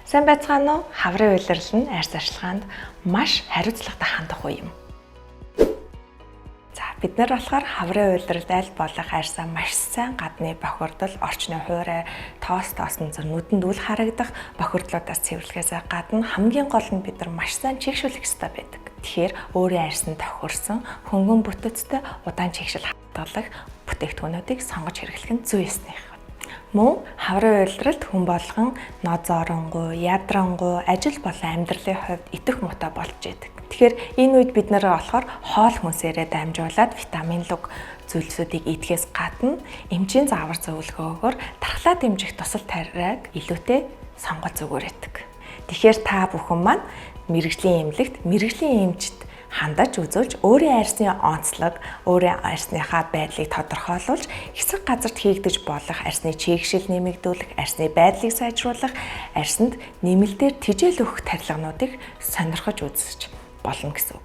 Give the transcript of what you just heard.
Сайн байцгаана уу? Хаврын улирал нь арьс арчилгаанд маш хариуцлагатай хандах үе юм. За бид нар болохоор хаврын улиралд аль болох арьсаа маш сайн гадны бохирдол, орчны хуурай, тоосон нүдэнд үл харагдах бохирдлуудаас цэвэрлэхээс гадна хамгийн гол нь бид нар маш сайн чийгшүүлэх ёстой байдаг. Тэгэхээр өөрийн арьсанд тохирсон хөнгөн бүтэцтэй удаан чийгшил хадгалах бүтээгдэхүүнүүдийг сонгож хэрэглэх нь зүй ёсных. Мөн хаврын улиралд хүн болгон нозооронгүй, ядрангуй, ажил болон амьдралын хувьд идэх муутай болж идэг. Тэгэхээр энэ үед бид нэр болохоор хоол хүнсээрээ дамжуулаад витамин луг зүйлсүүдийг идэхээс гадна эмчийн заавар зөвлөгөөгөөр тархлаа дэмжих тусал тариаг илүүтэй сонгол зүгээр байдаг. Тэгэхээр та бүхэн маань мэрэгжлийн эмнэлэгт мэрэгжлийн эмчт хандаж үзүүлж өөрийн арьсны онцлог, өөрийн арьсныхаа байдлыг тодорхойлуулж хэсэг газарт хийгдэж болох арьсны чийгшил нэмэгдүүлэх, арьсны байдлыг сайжруулах, арьсанд нэмэлтээр тэжээл өгөх тарилгануудыг сонирхож үзэж болно гэсэн үг.